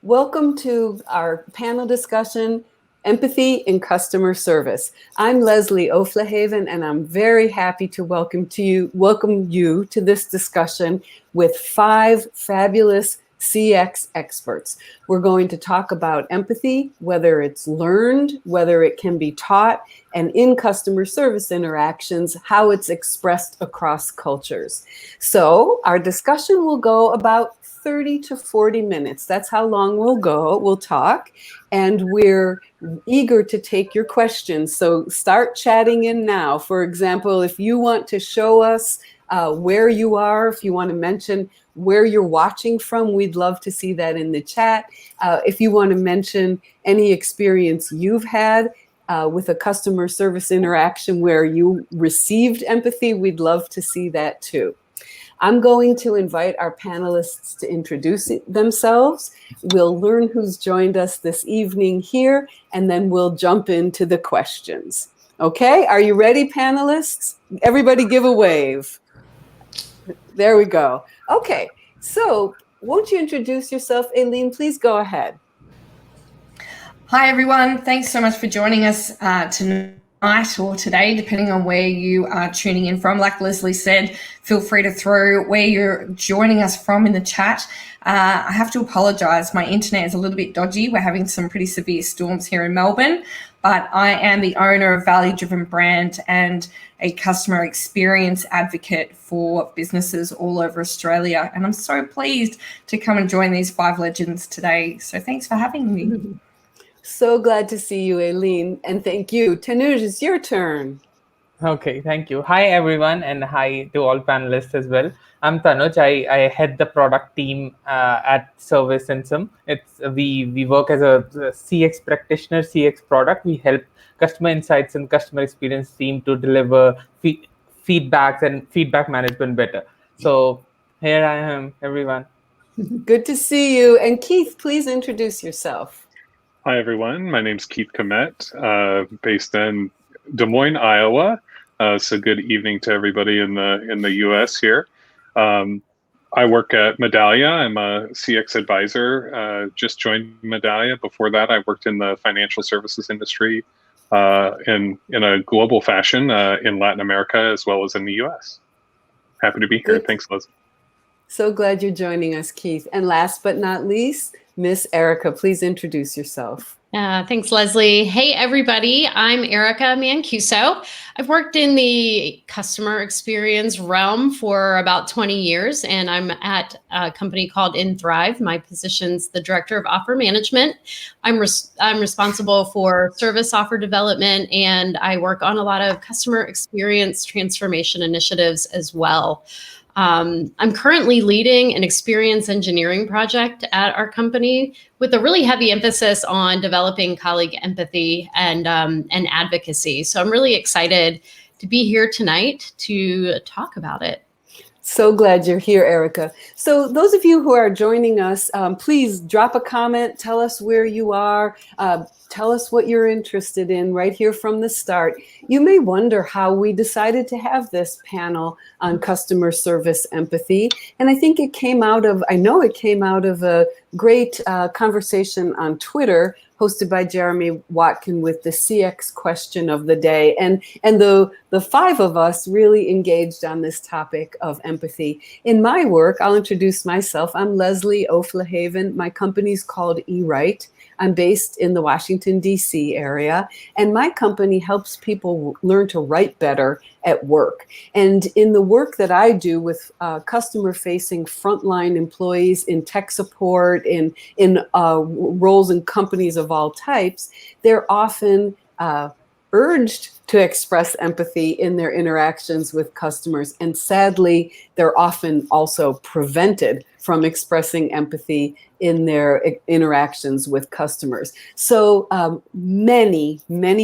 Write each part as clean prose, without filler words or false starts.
Welcome to our panel discussion, Empathy in Customer Service. I'm Leslie O'Flahaven, and I'm very happy to welcome you to this discussion with 5 fabulous CX experts. We're going to talk about empathy, whether it's learned, whether it can be taught, and in customer service interactions, how it's expressed across cultures. So our discussion will go about 30 to 40 minutes. That's how long we'll talk. And we're eager to take your questions. So start chatting in now. For example, if you want to show us where you are, if you want to mention where you're watching from, we'd love to see that in the chat. If you want to mention any experience you've had with a customer service interaction where you received empathy, we'd love to see that too. I'm going to invite our panelists to introduce themselves. We'll learn who's joined us this evening here, and then we'll jump into the questions. Okay, are you ready, panelists? Everybody give a wave. There we go. Okay, so won't you introduce yourself, Aileen? Please go ahead. Hi, everyone. Thanks so much for joining us tonight or today, depending on where you are tuning in from. Like Leslie said, feel free to throw where you're joining us from in the chat. I have to apologise. My internet is a little bit dodgy. We're having some pretty severe storms here in Melbourne, but I am the owner of Value Driven Brand and a customer experience advocate for businesses all over Australia. And I'm so pleased to come and join these 5 legends today. So thanks for having me. So glad to see you, Aileen, and thank you. Tanuj, it's your turn. Okay, thank you. Hi, everyone, and hi to all panelists as well. I'm Tanuj. I head the product team at SurveySensum. We work as a CX practitioner, CX product. We help customer insights and customer experience team to deliver feedbacks and feedback management better. So here I am, everyone. Good to see you. And Keith, please introduce yourself. Hi, everyone. My name's Keith Kmett, based in Des Moines, Iowa. So good evening to everybody in the U.S. here. I work at Medallia. I'm a CX advisor. Just joined Medallia. Before that, I worked in the financial services industry in a global fashion in Latin America as well as in the U.S. Happy to be here. Good. Thanks, Leslie. So glad you're joining us, Keith. And last but not least, Miss Erica, please introduce yourself. Thanks, Leslie. Hey, everybody. I'm Erica Mancuso. I've worked in the customer experience realm for about 20 years, and I'm at a company called nThrive. My position's the Director of Offer Management. I'm responsible for service offer development, and I work on a lot of customer experience transformation initiatives as well. I'm currently leading an experience engineering project at our company with a really heavy emphasis on developing colleague empathy and advocacy. So I'm really excited to be here tonight to talk about it. So glad you're here, Erica. So those of you who are joining us, please drop a comment, tell us where you are, tell us what you're interested in right here from the start. You may wonder how we decided to have this panel on customer service empathy. And I think I know it came out of a great conversation on Twitter hosted by Jeremy Watkin with the CX question of the day. And the 5 of us really engaged on this topic of empathy. In my work, I'll introduce myself. I'm Leslie O'Flahaven. My company's called eWrite. I'm based in the Washington, D.C. area, and my company helps people learn to write better at work. And in the work that I do with customer-facing frontline employees in tech support, in roles in companies of all types, they're often urged to express empathy in their interactions with customers. And sadly, they're often also prevented from expressing empathy in their interactions with customers. So many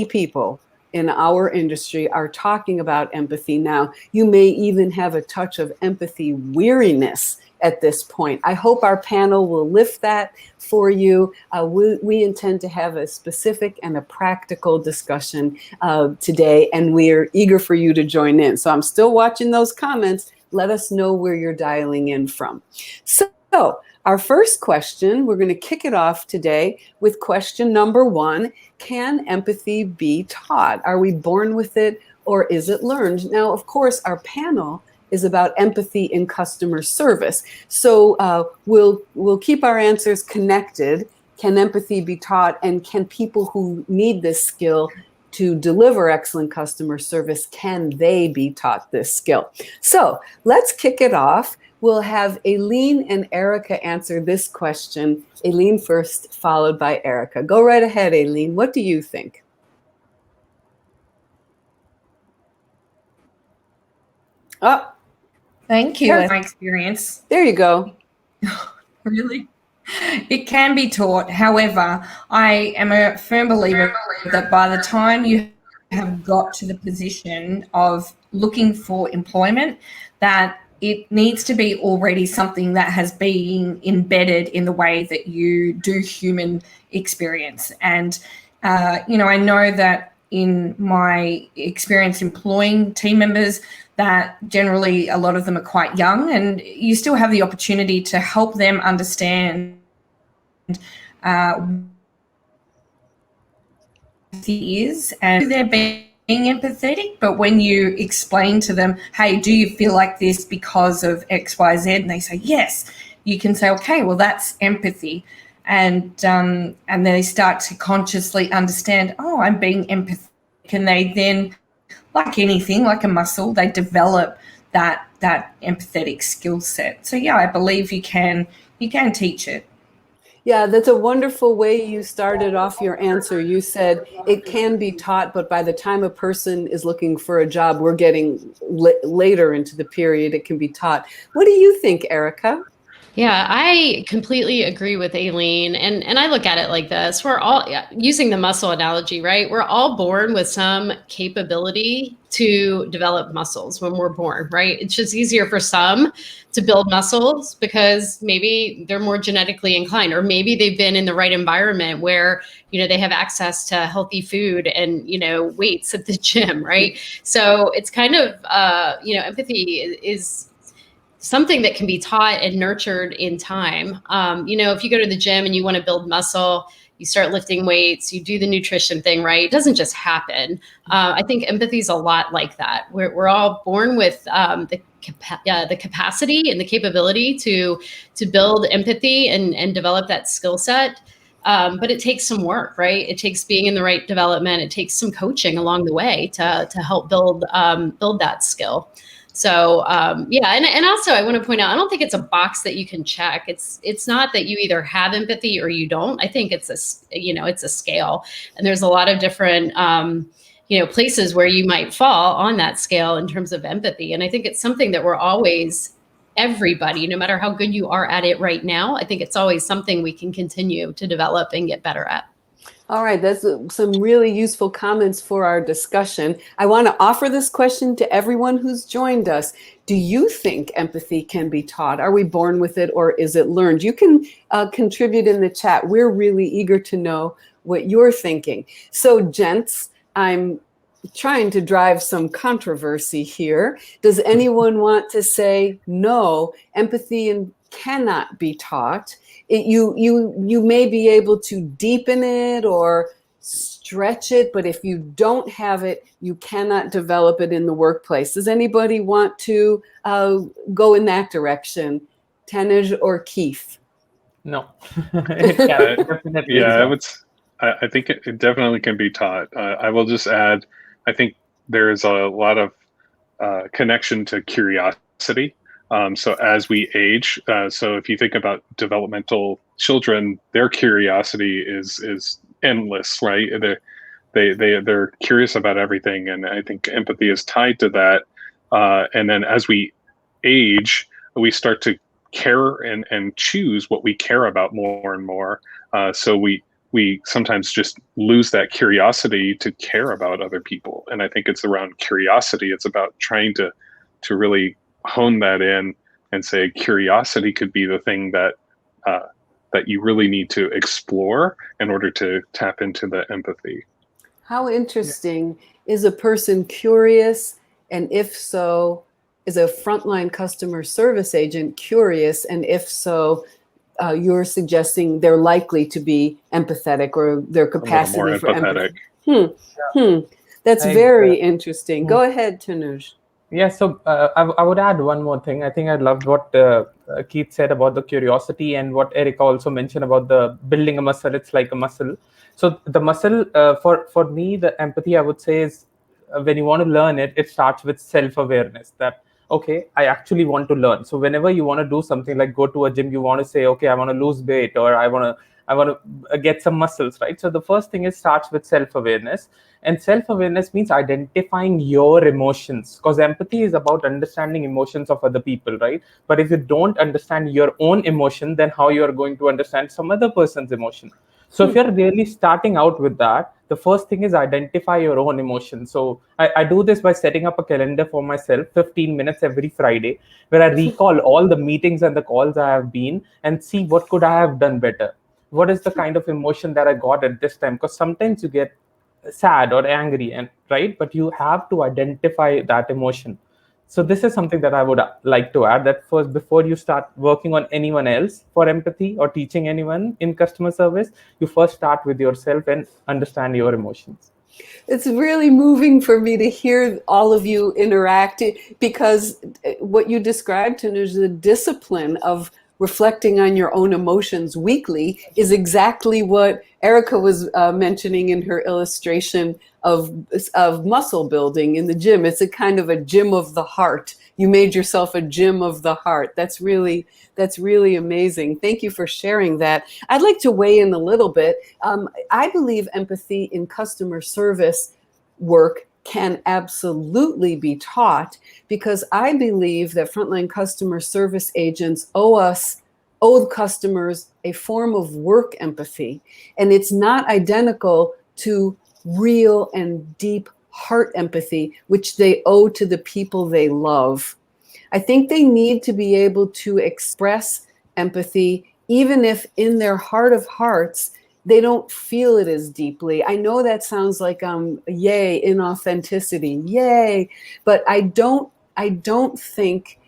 people in our industry are talking about empathy now. You may even have a touch of empathy weariness at this point. I hope our panel will lift that for you. We intend to have a specific and a practical discussion today, and we're eager for you to join in. So I'm still watching those comments. Let us know where you're dialing in from. So our first question, we're going to kick it off today with question number 1. Can empathy be taught? Are we born with it or is it learned? Now, of course, our panel is about empathy in customer service. So we'll keep our answers connected. Can empathy be taught? And can people who need this skill to deliver excellent customer service, can they be taught this skill? So let's kick it off. We'll have Aileen and Erica answer this question. Aileen first, followed by Erica. Go right ahead, Aileen. What do you think? Oh, Thank you. My experience. there you go. Really? It can be taught. However, I am a firm believer that by the time you have got to the position of looking for employment, that it needs to be already something that has been embedded in the way that you do human experience. And, I know that in my experience employing team members, that generally a lot of them are quite young, and you still have the opportunity to help them understand is and they're being empathetic. But when you explain to them, hey, do you feel like this because of X, Y, Z? And they say, yes, you can say, okay, well, that's empathy. And they start to consciously understand, oh, I'm being empathetic. And they then, like anything, like a muscle, they develop that empathetic skill set. So yeah, I believe you can teach it. Yeah, that's a wonderful way you started off your answer. You said it can be taught, but by the time a person is looking for a job, we're getting later into the period, it can be taught. What do you think, Erica? Yeah, I completely agree with Aileen. And I look at it like this. We're all, using the muscle analogy, right? We're all born with some capability to develop muscles when we're born, right? It's just easier for some to build muscles because maybe they're more genetically inclined, or maybe they've been in the right environment where, they have access to healthy food and, weights at the gym, right? So it's kind of, empathy is something that can be taught and nurtured in time. If you go to the gym and you want to build muscle, you start lifting weights, you do the nutrition thing, right? It doesn't just happen. I think empathy is a lot like that. We're all born with the capacity and the capability to build empathy and develop that skill set. But it takes some work, right? It takes being in the right development. It takes some coaching along the way to help build that skill. So and also I want to point out, I don't think it's a box that you can check. It's not that you either have empathy or you don't. I think it's a scale, and there's a lot of different places where you might fall on that scale in terms of empathy. And I think it's something that we're always, everybody, no matter how good you are at it right now, I think it's always something we can continue to develop and get better at. All right, that's some really useful comments for our discussion. I want to offer this question to everyone who's joined us. Do you think empathy can be taught? Are we born with it or is it learned? You can contribute in the chat. We're really eager to know what you're thinking. So, gents, I'm trying to drive some controversy here. Does anyone want to say, no, empathy cannot be taught? You may be able to deepen it or stretch it, but if you don't have it, you cannot develop it in the workplace. Does anybody want to go in that direction? Tanuj or Keith? No. Definitely. Yeah, I think it definitely can be taught. I will just add, I think there is a lot of connection to curiosity. So as we age, so if you think about developmental children, their curiosity is endless, right? They're curious about everything, and I think empathy is tied to that. And then as we age, we start to care and choose what we care about more and more. So we sometimes just lose that curiosity to care about other people, and I think it's around curiosity. It's about trying to really hone that in and say curiosity could be the thing that you really need to explore in order to tap into the empathy. How interesting. Is a person curious? And if so, is a frontline customer service agent curious? And if so, you're suggesting they're likely to be empathetic, or their capacity more for empathetic. empathy. That's very interesting. Go ahead, Tanuj. Yeah, so I would add one more thing. I think I loved what Keith said about the curiosity, and what Erica also mentioned about the building a muscle. It's like a muscle. So the muscle, for me, the empathy, I would say, is when you want to learn it, it starts with self-awareness. That, okay, I actually want to learn. So whenever you want to do something like go to a gym, you want to say, okay, I want to lose weight, or I want to get some muscles, right? So the first thing is starts with self-awareness. And self-awareness means identifying your emotions, because empathy is about understanding emotions of other people, right? But if you don't understand your own emotion, then how you're going to understand some other person's emotion? So if you're really starting out with that, the first thing is identify your own emotions. So I do this by setting up a calendar for myself, 15 minutes every Friday, where I recall all the meetings and the calls I have been, and see what could I have done better. What is the kind of emotion that I got at this time? Because sometimes you get sad or angry, and right, but you have to identify that emotion. So this is something that I would like to add, that first, before you start working on anyone else for empathy or teaching anyone in customer service, you first start with yourself and understand your emotions. It's really moving for me to hear all of you interact, because what you described, Tanuj, is the discipline of reflecting on your own emotions weekly is exactly what Erica was mentioning in her illustration of muscle building in the gym. It's a kind of a gym of the heart. You made yourself a gym of the heart. That's really amazing. Thank you for sharing that. I'd like to weigh in a little bit. I believe empathy in customer service work can absolutely be taught, because I believe that frontline customer service agents owe customers a form of work empathy, and it's not identical to real and deep heart empathy, which they owe to the people they love. I think they need to be able to express empathy, even if in their heart of hearts they don't feel it as deeply. I know that sounds like yay, inauthenticity, yay, but I don't think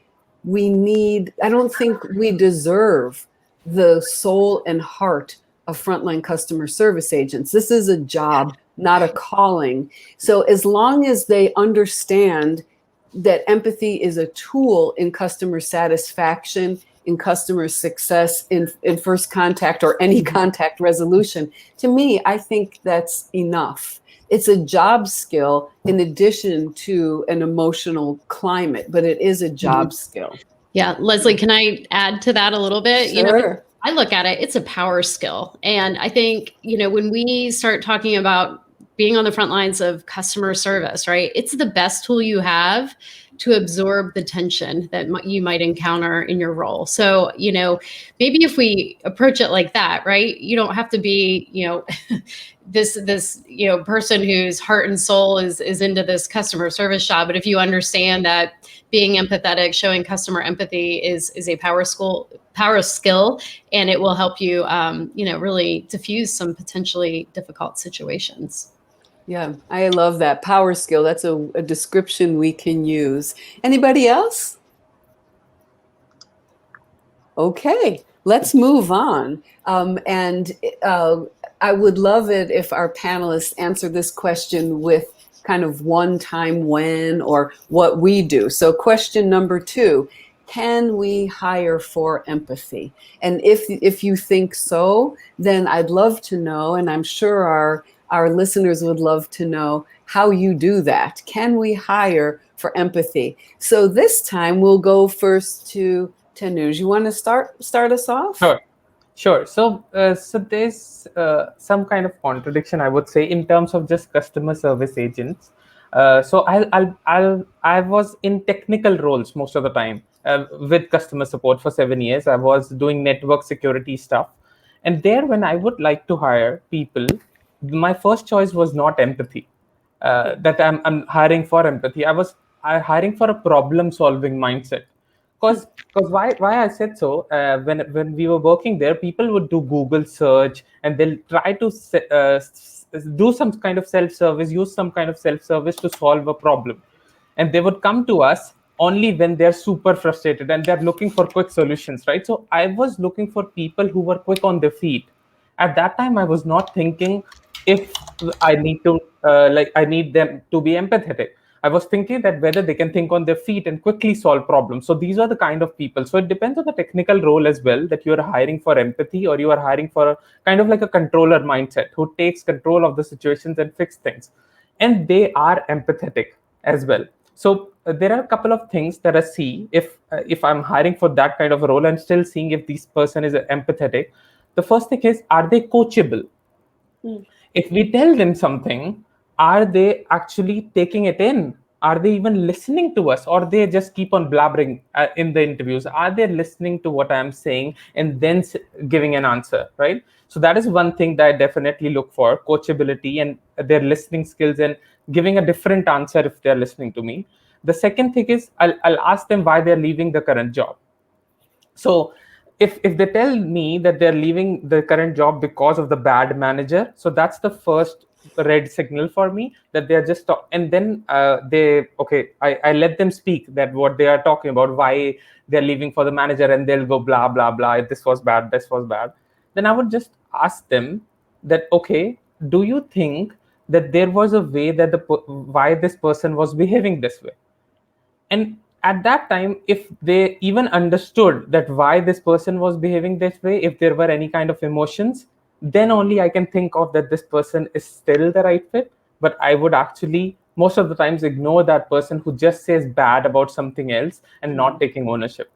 I don't think we deserve the soul and heart of frontline customer service agents. This is a job, not a calling. So as long as they understand that empathy is a tool in customer satisfaction, in customer success, in first contact or any contact resolution, to me, I think that's enough. It's a job skill in addition to an emotional climate, but it is a job skill. Yeah, Leslie, can I add to that a little bit? Sure. I look at it, it's a power skill. And I think, when we start talking about being on the front lines of customer service, right? It's the best tool you have to absorb the tension that you might encounter in your role. So, maybe if we approach it like that, right? You don't have to be, this person whose heart and soul is into this customer service job. But if you understand that being empathetic, showing customer empathy is a power skill, and it will help you, really diffuse some potentially difficult situations. Yeah, I love that. Power skill. That's a description we can use. Anybody else? Okay, let's move on. I would love it if our panelists answer this question with kind of one time when or what we do. So question number 2, can we hire for empathy? And if you think so, then I'd love to know, and I'm sure our listeners would love to know how you do that. Can we hire for empathy? So this time we'll go first to Tanuj. You want to start us off? Sure. So there's some kind of contradiction, I would say, in terms of just customer service agents. So I was in technical roles most of the time with customer support for 7 years. I was doing network security stuff, and there, when I would like to hire people, my first choice was not empathy. That I'm hiring for empathy. I was hiring for a problem-solving mindset. Because why I said so, when we were working there, people would do Google search, and they'll try to do some kind of self-service, use some kind of self-service to solve a problem. And they would come to us only when they're super frustrated and they're looking for quick solutions, right? So I was looking for people who were quick on their feet. At that time, I was not thinking if I need to, I need them to be empathetic. I was thinking that whether they can think on their feet and quickly solve problems. So these are the kind of people. So it depends on the technical role as well, that you are hiring for empathy or you are hiring for a kind of like a controller mindset who takes control of the situations and fix things. And they are empathetic as well. So there are a couple of things that I see if I'm hiring for that kind of a role and still seeing if this person is empathetic. The first thing is, are they coachable? If we tell them something, are they actually taking it in? Are they even listening to us, or they just keep on blabbering in the interviews? Are they listening to what I'm saying and then giving an answer, right? So that is one thing that I definitely look for: coachability and their listening skills and giving a different answer if they're listening to me. The second thing is, I'll ask them why they're leaving the current job. So if they tell me that they're leaving the current job because of the bad manager, so that's the first red signal for me, that they're just and then I let them speak, that what they are talking about, why they're leaving for the manager, and they'll go blah blah blah, this was bad, this was bad. Then I would just ask them that, okay, do you think that there was a way that why this person was behaving this way? And at that time, if they even understood that why this person was behaving this way, if there were any kind of emotions, then only I can think of that this person is still the right fit. But I would actually most of the times ignore that person who just says bad about something else and not taking ownership.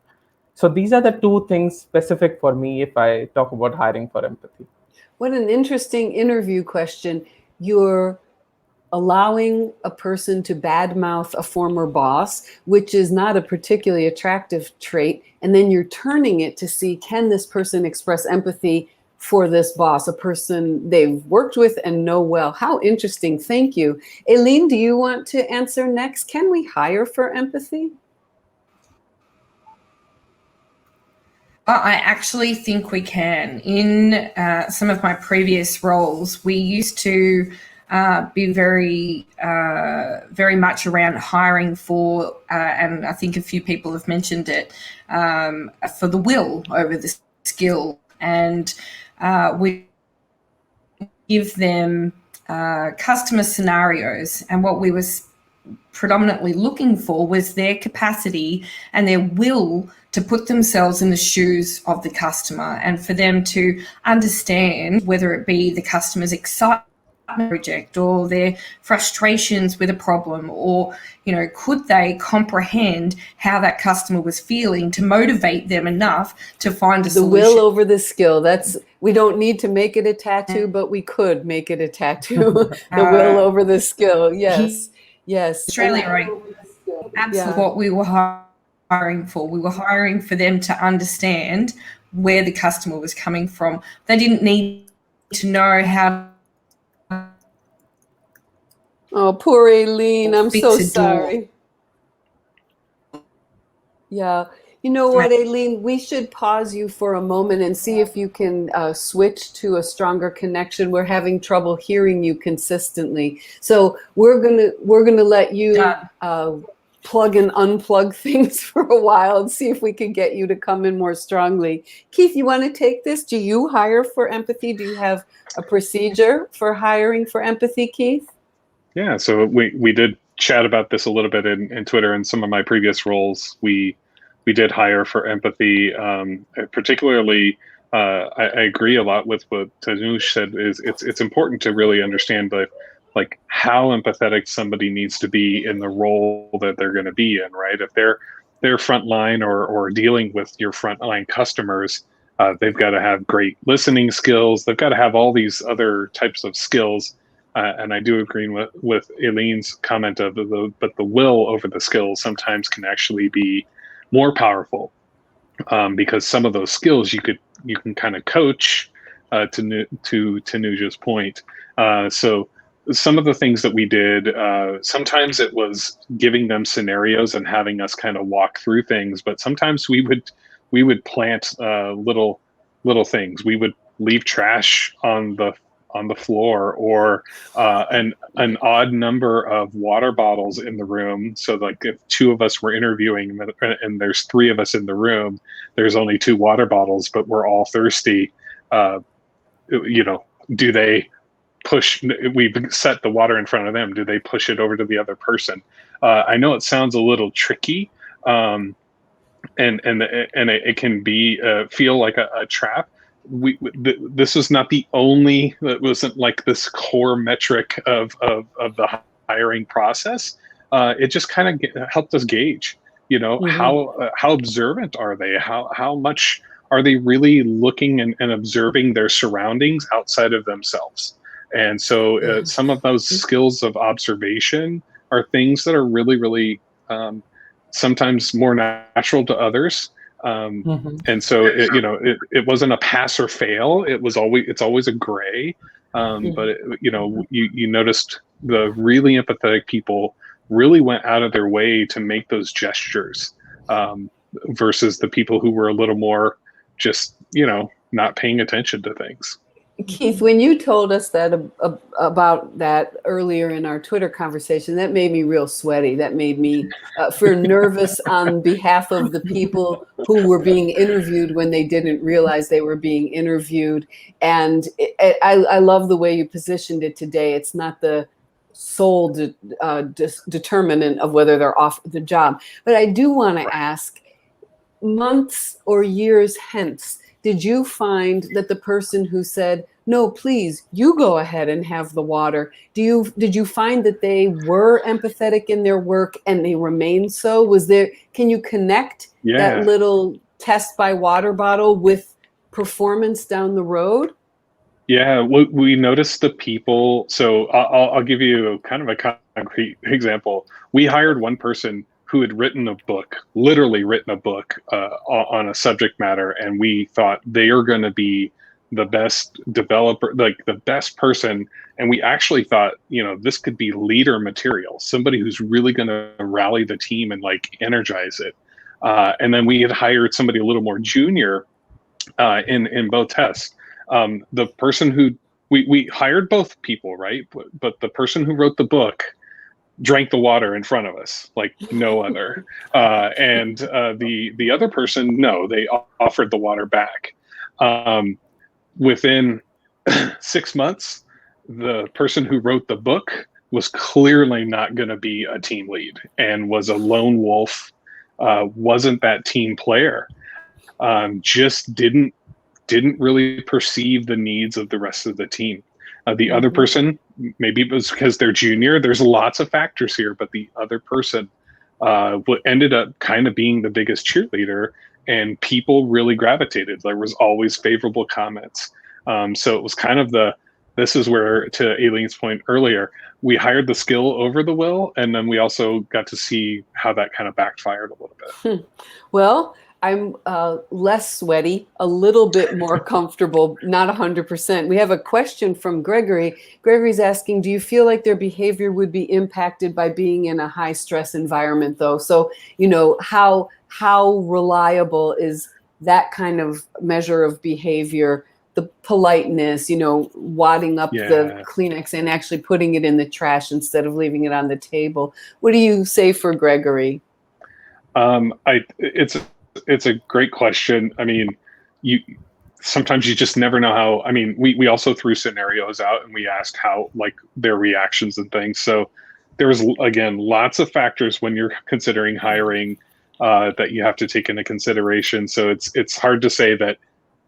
So these are the two things specific for me if I talk about hiring for empathy. What an interesting interview question. You're allowing a person to badmouth a former boss, which is not a particularly attractive trait, and then you're turning it to see, can this person express empathy for this boss, a person they've worked with and know well? How interesting. Thank you. Aileen, do you want to answer next? Can we hire for empathy? I actually think we can. In some of my previous roles, we used to be very much around hiring for, and I think a few people have mentioned it, for the will over the skill. And we give them customer scenarios, and what we was predominantly looking for was their capacity and their will to put themselves in the shoes of the customer, and for them to understand whether it be the customer's excitement project or their frustrations with a problem, or could they comprehend how that customer was feeling to motivate them enough to find a solution. The will over the skill. We don't need to make it a tattoo, but we could make it a tattoo. The will over the skill. Yes. Australia, right? Absolutely. What we were hiring for. We were hiring for them to understand where the customer was coming from. They didn't need to know how. Oh, poor Aileen. I'm so sorry. Yeah. You know what, Aileen? We should pause you for a moment and see if you can switch to a stronger connection. We're having trouble hearing you consistently. So we're gonna let you plug and unplug things for a while and see if we can get you to come in more strongly. Keith, you want to take this? Do you hire for empathy? Do you have a procedure for hiring for empathy, Keith? Yeah, so we did chat about this a little bit in Twitter. In some of my previous roles, we did hire for empathy. Particularly, I agree a lot with what Tanuj said. It's important to really understand like how empathetic somebody needs to be in the role that they're going to be in, right? If they're frontline or dealing with your frontline customers, they've got to have great listening skills. They've got to have all these other types of skills. And I do agree with Aileen's comment of but the will over the skills sometimes can actually be more powerful, because some of those skills you can kind of coach, to Tanuj's point. So some of the things that we did, sometimes it was giving them scenarios and having us kind of walk through things, but sometimes we would plant little things. We would leave trash on on the floor, or an odd number of water bottles in the room. So like if two of us were interviewing and there's three of us in the room, there's only two water bottles, but we're all thirsty. Do they push? We've set the water in front of them. Do they push it over to the other person? I know it sounds a little tricky, and it can be feel like a trap. This was not the only. It wasn't like this core metric of the hiring process. It just kind of helped us gauge, how observant are they? How much are they really looking and observing their surroundings outside of themselves? And so some of those skills of observation are things that are really, really sometimes more natural to others. And so it wasn't a pass or fail. It's always a gray. But you noticed the really empathetic people really went out of their way to make those gestures, versus the people who were a little more just not paying attention to things. Keith, when you told us that about that earlier in our Twitter conversation, that made me real sweaty. That made me feel nervous on behalf of the people who were being interviewed when they didn't realize they were being interviewed. And I love the way you positioned it today. It's not the sole determinant of whether they're off the job. But I do want to ask, months or years hence, did you find that the person who said, no, please, you go ahead and have the water, did you find that they were empathetic in their work and they remain so? Can you connect that little test by water bottle with performance down the road? Yeah, we noticed the people. So I'll give you kind of a concrete example. We hired one person who had literally written a book on a subject matter, and we thought they are going to be the best developer, like the best person. And we actually thought, this could be leader material, somebody who's really going to rally the team and like energize it. And then we had hired somebody a little more junior in both tests. The person who we hired both people, right? But the person who wrote the book drank the water in front of us like no other. And the other person, no, they offered the water back. Within 6 months, the person who wrote the book was clearly not going to be a team lead and was a lone wolf, wasn't that team player, just didn't really perceive the needs of the rest of the team. The other person, maybe it was because they're junior, there's lots of factors here, but the other person ended up kind of being the biggest cheerleader, and people really gravitated. There was always favorable comments. So it was kind of this is where, to Aileen's point earlier, we hired the skill over the will, and then we also got to see how that kind of backfired a little bit. Well, I'm less sweaty, a little bit more comfortable, not 100%. We have a question from Gregory. Gregory's asking, do you feel like their behavior would be impacted by being in a high stress environment though? So, how reliable is that kind of measure of behavior, the politeness, wadding up the Kleenex and actually putting it in the trash instead of leaving it on the table? What do you say for Gregory? It's a great question. I mean, sometimes you just never know how. I mean, we also threw scenarios out and we asked how, like, their reactions and things. So there was, again, lots of factors when you're considering hiring that you have to take into consideration. So it's hard to say that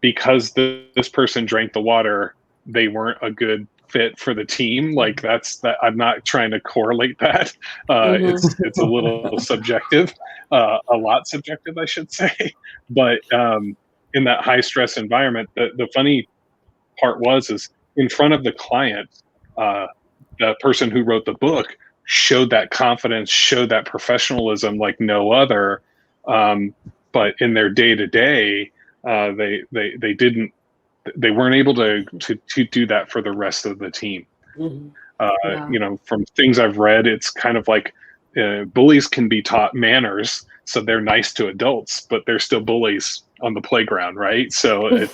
because this person drank the water, they weren't a good fit for the team. Like that. I'm not trying to correlate that. It's a little subjective, a lot subjective, I should say. But in that high stress environment, the funny part is in front of the client, the person who wrote the book showed that confidence, showed that professionalism like no other. But in their day to day, they didn't. They weren't able to do that for the rest of the team. From things I've read, it's kind of like bullies can be taught manners, so they're nice to adults, but they're still bullies on the playground, right? So it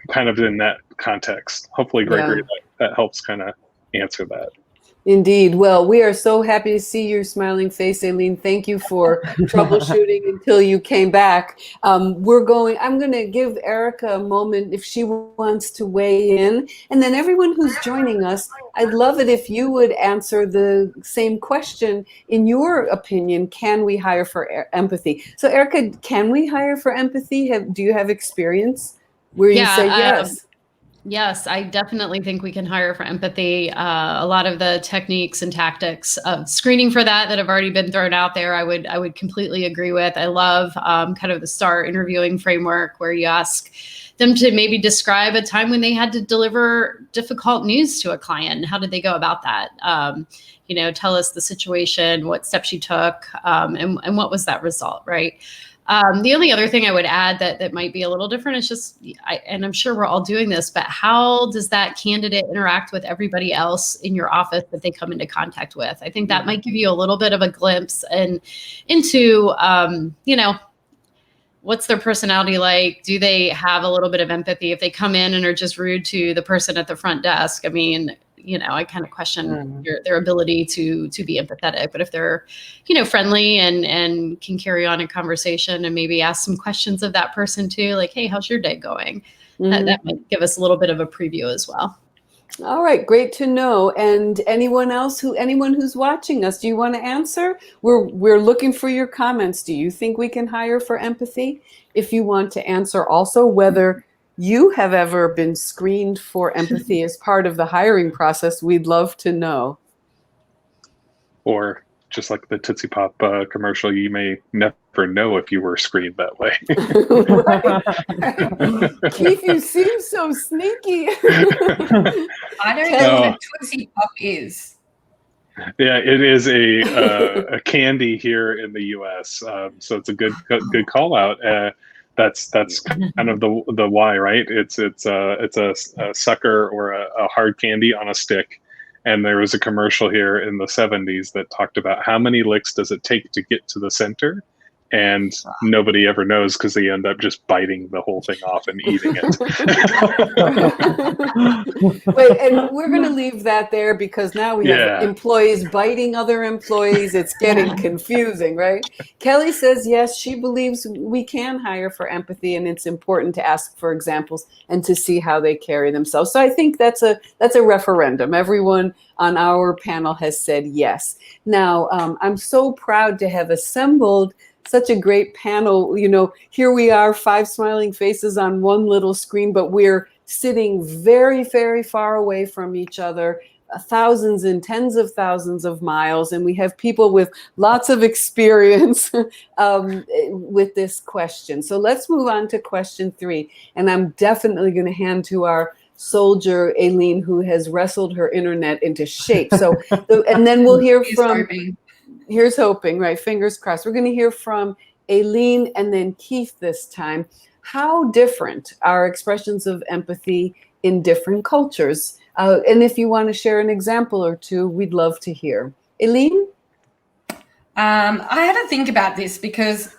kind of in that context. Hopefully, Gregory, that helps kind of answer that. Indeed. Well, we are so happy to see your smiling face, Aileen. Thank you for troubleshooting until you came back. I'm going to give Erica a moment if she wants to weigh in. And then everyone who's joining us, I'd love it if you would answer the same question. In your opinion, can we hire for empathy? So Erica, can we hire for empathy? Do you have experience where you say yes? Yes, I definitely think we can hire for empathy. A lot of the techniques and tactics of screening for that have already been thrown out there. I would completely agree with. I love kind of the STAR interviewing framework where you ask them to maybe describe a time when they had to deliver difficult news to a client. How did they go about that? Tell us the situation, what steps you took, and what was that result, right? The only other thing I would add that might be a little different is just, and I'm sure we're all doing this, but how does that candidate interact with everybody else in your office that they come into contact with? I think that might give you a little bit of a glimpse into, what's their personality like? Do they have a little bit of empathy? If they come in and are just rude to the person at the front desk, I mean, I kind of question their ability to be empathetic. But if they're, friendly and can carry on a conversation and maybe ask some questions of that person too, like, hey, how's your day going? That might give us a little bit of a preview as well. All right, great to know. And anyone who's watching us, do you want to answer? We're looking for your comments. Do you think we can hire for empathy? If you want to answer also whether you have ever been screened for empathy as part of the hiring process, we'd love to know. Or just like the Tootsie Pop commercial, you may never know if you were screened that way. Right. Keith, you seem so sneaky. I don't know what Tootsie Pop is. Yeah, it is a candy here in the U.S. So it's a good call out. That's kind of the why, right? It's a sucker or a hard candy on a stick. And there was a commercial here in the 70s that talked about how many licks does it take to get to the center. And nobody ever knows because they end up just biting the whole thing off and eating it. Wait, and we're going to leave that there because now we have employees biting other employees. It's getting confusing, right? Kelly says, yes, she believes we can hire for empathy, and it's important to ask for examples and to see how they carry themselves. So I think that's a referendum. Everyone on our panel has said yes. Now, I'm so proud to have assembled such a great panel. Here we are, 5 smiling faces on one little screen, but we're sitting very, very far away from each other, thousands and tens of thousands of miles. And we have people with lots of experience with this question. So let's move on to question 3. And I'm definitely going to hand to our soldier, Aileen, who has wrestled her internet into shape. So, and then we'll hear from... Here's hoping, right? Fingers crossed. We're going to hear from Aileen and then Keith this time. How different are expressions of empathy in different cultures? And if you want to share an example or two, we'd love to hear. Aileen? I had to think about this because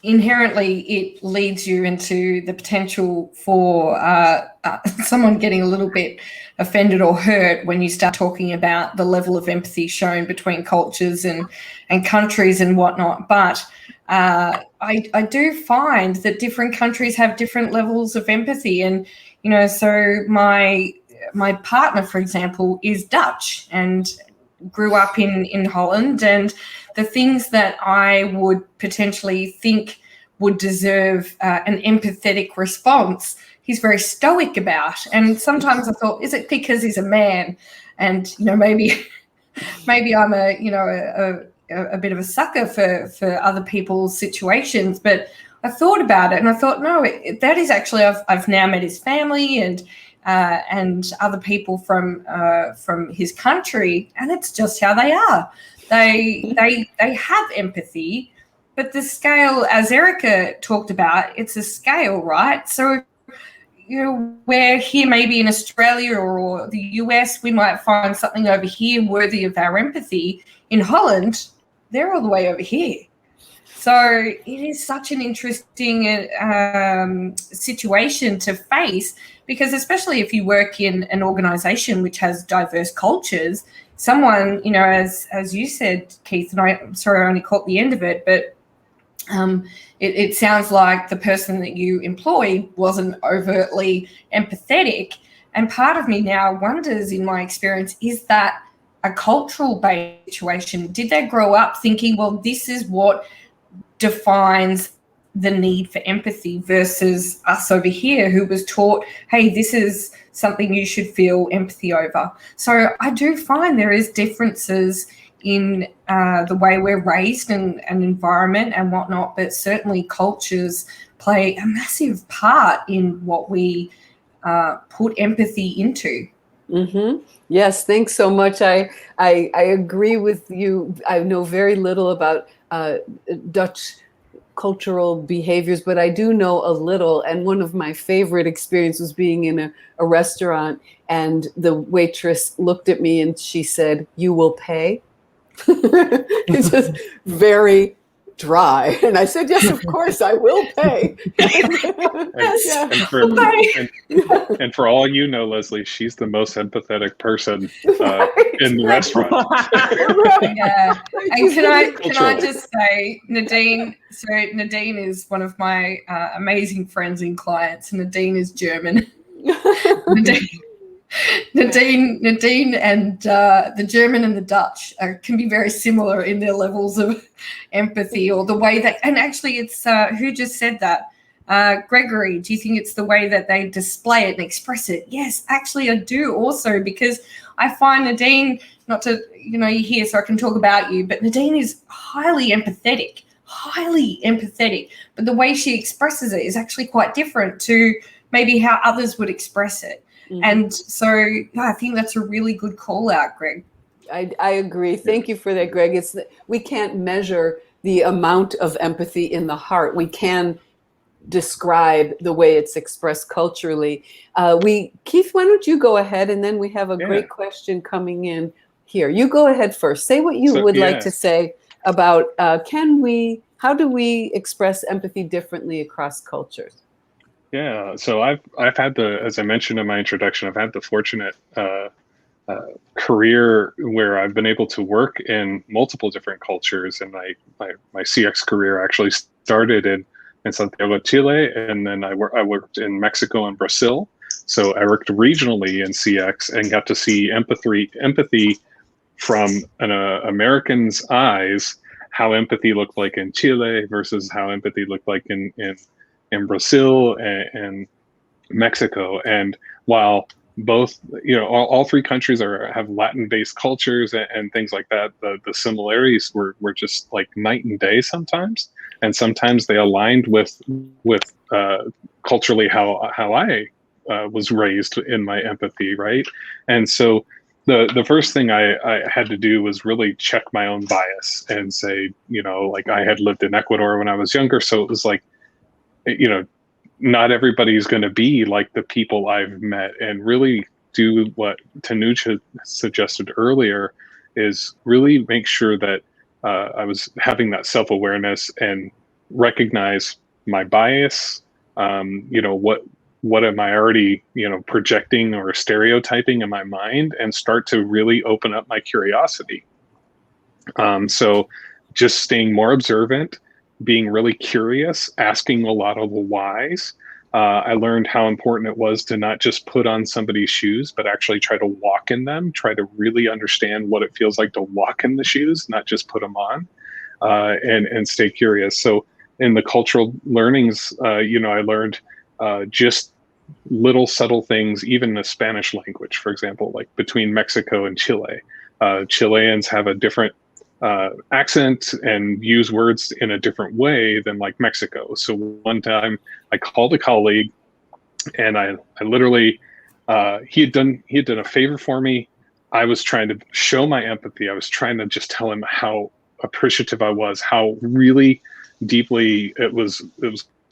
inherently it leads you into the potential for someone getting a little bit offended or hurt when you start talking about the level of empathy shown between cultures and countries and whatnot. But I do find that different countries have different levels of empathy. And, so my partner, for example, is Dutch and grew up in Holland. And the things that I would potentially think would deserve an empathetic response, he's very stoic about. And sometimes I thought, is it because he's a man? And, maybe I'm a bit of a sucker for other people's situations. But I thought about it and I thought, no, that is actually, I've now met his family and other people from his country, and it's just how they are. They have empathy, but the scale, as Erica talked about, it's a scale, right? So, we're here maybe in Australia or the US, we might find something over here worthy of our empathy. In Holland, they're all the way over here. So it is such an interesting situation to face, because especially if you work in an organization which has diverse cultures, someone, you know, as you said, Keith, and I'm sorry I only caught the end of it, but it sounds like the person that you employed wasn't overtly empathetic. And part of me now wonders, in my experience, is that a cultural-based situation? Did they grow up thinking, well, this is what defines the need for empathy, versus us over here who was taught, hey, this is something you should feel empathy over? So I do find there is differences in the way we're raised and environment and whatnot, but certainly cultures play a massive part in what we put empathy into. Mm-hmm. Yes, thanks so much. I agree with you. I know very little about Dutch cultural behaviors, but I do know a little. And one of my favorite experiences was being in a restaurant, and the waitress looked at me and she said, "You will pay." It's just very dry. And I said, yes, of course, I will pay. And for all you know, Leslie, she's the most empathetic person in the restaurant. Yeah. And can I just say, Nadine, so Nadine is one of my amazing friends and clients. Nadine is German. Nadine and the German and the Dutch can be very similar in their levels of empathy, or the way that, and actually it's, who just said that? Gregory, do you think it's the way that they display it and express it? Yes, actually I do also, because I find Nadine, not to, you know, you're here so I can talk about you, but Nadine is highly empathetic, but the way she expresses it is actually quite different to maybe how others would express it. Mm-hmm. And so I think that's a really good call out, Greg. I agree. Thank you for that, Greg. We can't measure the amount of empathy in the heart. We can describe the way it's expressed culturally. Keith, why don't you go ahead, and then we have a great question coming in here. You go ahead first. Say what you would like to say about how do we express empathy differently across cultures? Yeah, so I've had as I mentioned in my introduction, I've had the fortunate career where I've been able to work in multiple different cultures, and my CX career actually started in Santiago, Chile, and then I worked in Mexico and Brazil. So I worked regionally in CX and got to see empathy from an American's eyes, how empathy looked like in Chile versus how empathy looked like in Brazil and Mexico. And while both, all three countries have Latin-based cultures and things like that, the similarities were just like night and day sometimes. And sometimes they aligned with culturally how I was raised in my empathy, right? And so the first thing I had to do was really check my own bias and say, like I had lived in Ecuador when I was younger, so it was like, not everybody's going to be like the people I've met, and really do what Tanuj had suggested earlier, is really make sure that I was having that self-awareness and recognize my bias. What am I already, projecting or stereotyping in my mind, and start to really open up my curiosity. So just staying more observant, being really curious, asking a lot of the whys. I learned how important it was to not just put on somebody's shoes, but actually try to walk in them, try to really understand what it feels like to walk in the shoes, not just put them on, and stay curious. So in the cultural learnings, I learned just little subtle things, even in the Spanish language, for example, like between Mexico and Chile. Chileans have a different accent and use words in a different way than like Mexico. So one time I called a colleague, and I literally, he had done a favor for me. I was trying to show my empathy. I was trying to just tell him how appreciative I was, how really deeply it was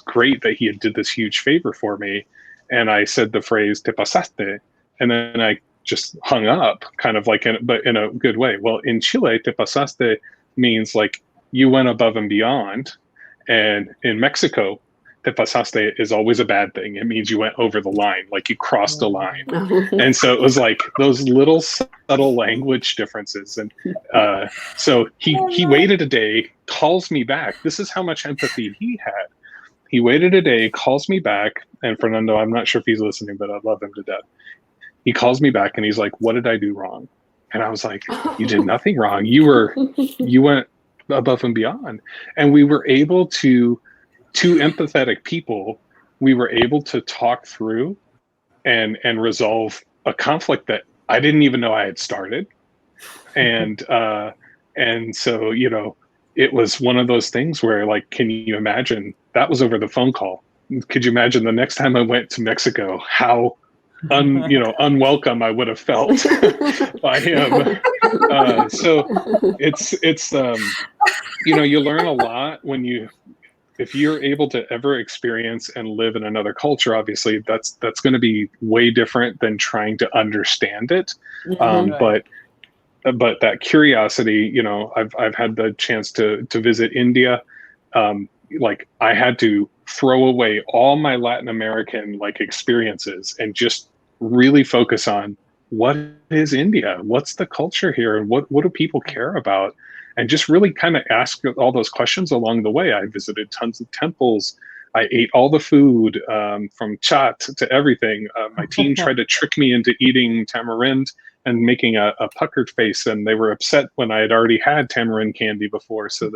great that he had did this huge favor for me. And I said the phrase "te pasaste," and then I just hung up, kind of like, but in a good way. Well, in Chile, "te pasaste" means like you went above and beyond, And in Mexico, te pasaste is always a bad thing. It means you went over the line, like you crossed a line. And so it was like those little subtle language differences. And so he waited a day, calls me back. This is how much empathy he had. He waited a day, calls me back, and Fernando, I'm not sure if he's listening, but I love him to death. He calls me back and he's like, "What did I do wrong?" And I was like, "You did nothing wrong. You went above and beyond." And we were able to, two empathetic people, we were able to talk through and resolve a conflict that I didn't even know I had started. And so, you know, it was one of those things where, like, can you imagine, that was over the phone call. Could you imagine the next time I went to Mexico, how unwelcome I would have felt by him. So it's you learn a lot if you're able to ever experience and live in another culture. Obviously that's going to be way different than trying to understand it. But that curiosity, you know, I've had the chance to visit India. Like, I had to throw away all my Latin American experiences and just really focus on what is India, what's the culture here, and what do people care about, and just really kind of ask all those questions along the way. I visited tons of temples. I ate all the food, from chaat to everything. My team tried to trick me into eating tamarind and making a puckered face, and they were upset when I had already had tamarind candy before. So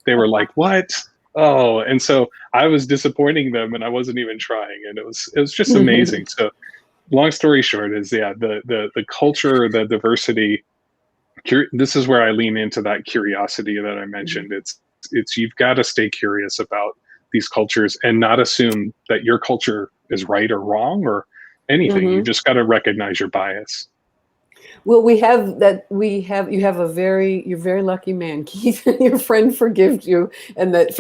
they were like, "What? Oh," and so I was disappointing them, and I wasn't even trying, and it was just amazing. So, long story short is, the culture, the diversity. This is where I lean into that curiosity that I mentioned. It's you've got to stay curious about these cultures and not assume that your culture is right or wrong or anything. You just got to recognize your bias. Well, you're very lucky man, Keith. Your friend forgave you, and that's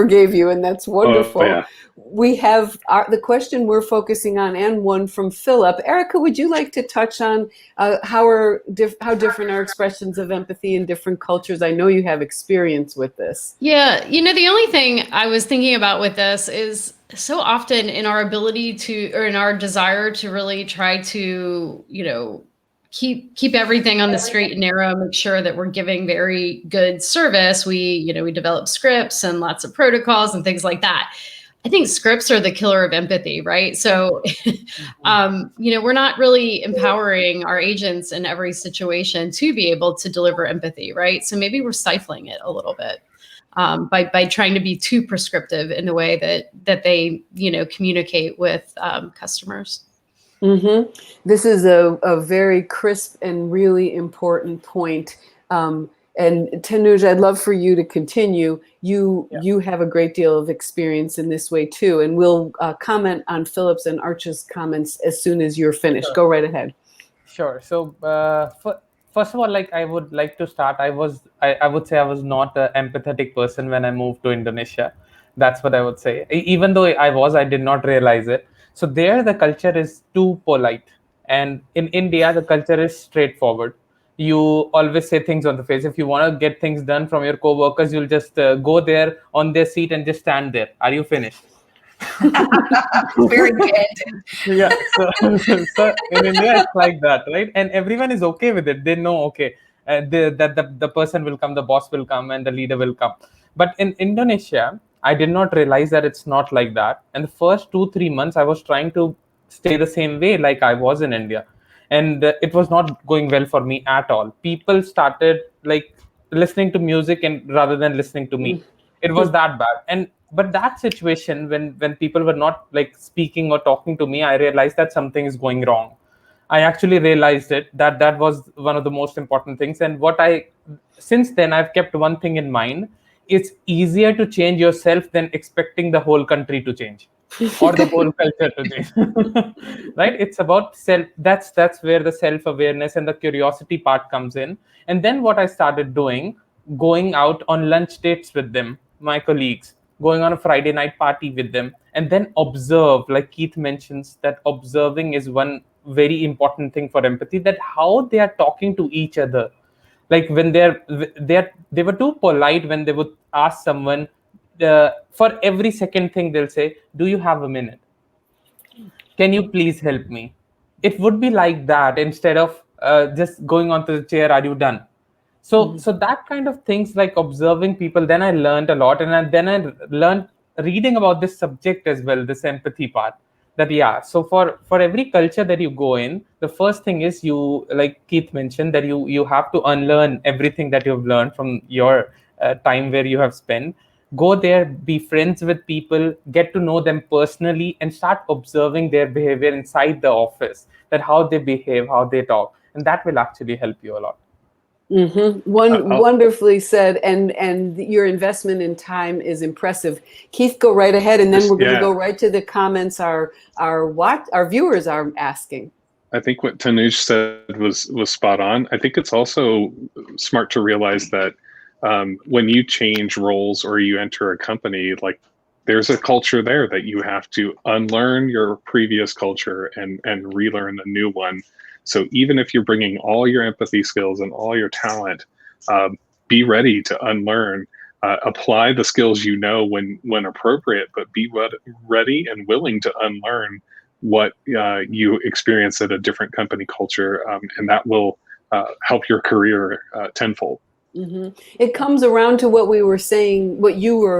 wonderful. Oh, yeah. We have the question we're focusing on, and one from Philip. Erica, would you like to touch on how different are expressions of empathy in different cultures? I know you have experience with this. Yeah, the only thing I was thinking about with this is, so often in our ability or in our desire to really try to, keep everything on the straight and narrow, make sure that we're giving very good service, we develop scripts and lots of protocols and things like that. I think scripts are the killer of empathy, right? So, we're not really empowering our agents in every situation to be able to deliver empathy, right? So maybe we're stifling it a little bit by trying to be too prescriptive in the way that they, communicate with customers. Mm-hmm. This is a very crisp and really important point. And Tanuj, I'd love for you to continue. You have a great deal of experience in this way too, and we'll comment on Philip's and Arch's comments as soon as you're finished. Sure. Go right ahead. Sure. So first of all, I would like to start. I would say I was not an empathetic person when I moved to Indonesia. That's what I would say. Even though I did not realize it. So there, the culture is too polite. And in India, the culture is straightforward. You always say things on the face. If you want to get things done from your co-workers, you'll just go there on their seat and just stand there. Are you finished? Very good. Yeah. So in India, it's like that, right? And everyone is okay with it. They know, okay, that the person will come, the boss will come, and the leader will come. But in Indonesia, I did not realize that it's not like that. And the first 2-3 months, I was trying to stay the same way like I was in India. And it was not going well for me at all. People started listening to music and rather than listening to me. It was that bad. But that situation, when people were not speaking or talking to me, I realized that something is going wrong. I actually realized that was one of the most important things. And since then, I've kept one thing in mind. It's easier to change yourself than expecting the whole country to change or the whole culture to change. Right? It's about self. That's where the self-awareness and the curiosity part comes in. And then what I started doing, going out on lunch dates with them, my colleagues, going on a Friday night party with them, and then observe, like Keith mentions, that observing is one very important thing for empathy, that how they are talking to each other. Like when they were too polite when they would ask someone, for every second thing they'll say, do you have a minute? Can you please help me? It would be like that instead of just going onto the chair, are you done? So that kind of things, like observing people, then I learned a lot. And then I learned reading about this subject as well, this empathy part. That so for every culture that you go in, the first thing is, you, like Keith mentioned, that you have to unlearn everything that you've learned from your time where you have spent. Go there, be friends with people, get to know them personally, and start observing their behavior inside the office, that how they behave, how they talk, and that will actually help you a lot. Wonderfully said, and your investment in time is impressive. Keith, go right ahead, and then we're going to go right to the comments our viewers are asking. I think what Tanuj said was spot on. I think it's also smart to realize that when you change roles or you enter a company, like, there's a culture there that you have to unlearn your previous culture and relearn a new one. So even if you're bringing all your empathy skills and all your talent, be ready to unlearn, apply the skills when appropriate, but be ready and willing to unlearn what you experience at a different company culture, and that will help your career tenfold. It comes around to what you were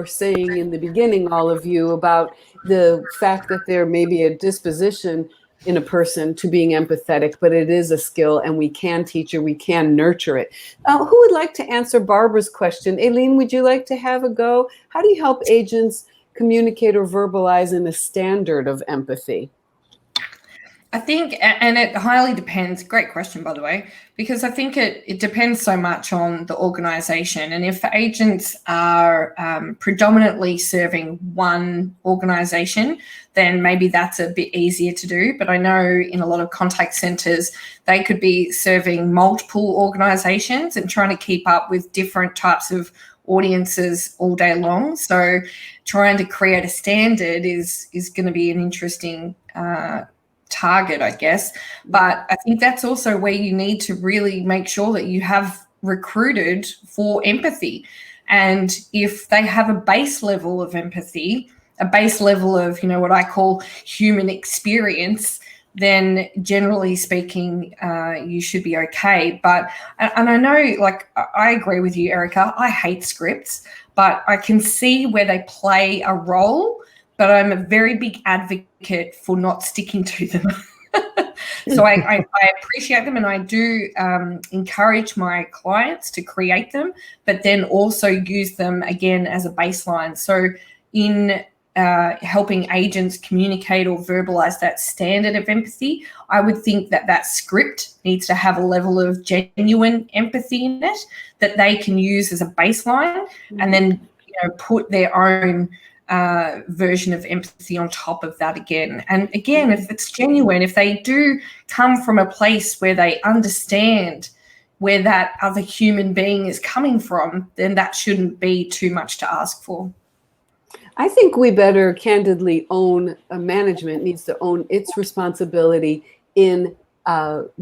saying in the beginning, all of you, about the fact that there may be a disposition in a person to being empathetic, but it is a skill, and we can teach it, we can nurture it. Who would like to answer Barbara's question? Aileen, would you like to have a go? How do you help agents communicate or verbalize in a standard of empathy? I think, and it highly depends, great question, by the way, because I think it depends so much on the organization. And if agents are predominantly serving one organization, then maybe that's a bit easier to do. But I know in a lot of contact centers, they could be serving multiple organizations and trying to keep up with different types of audiences all day long. So trying to create a standard is going to be an interesting target, I guess. But I think that's also where you need to really make sure that you have recruited for empathy. And if they have a base level of empathy, a base level of, what I call human experience, then generally speaking, you should be okay. But, and I know, like, I agree with you, Erica, I hate scripts, but I can see where they play a role. But I'm a very big advocate for not sticking to them. So I appreciate them, and I do encourage my clients to create them, but then also use them again as a baseline. So in helping agents communicate or verbalize that standard of empathy, I would think that script needs to have a level of genuine empathy in it that they can use as a baseline, and then put their own version of empathy on top of that again. And again, if it's genuine, if they do come from a place where they understand where that other human being is coming from, then that shouldn't be too much to ask for. I think we better candidly own, management needs to own its responsibility in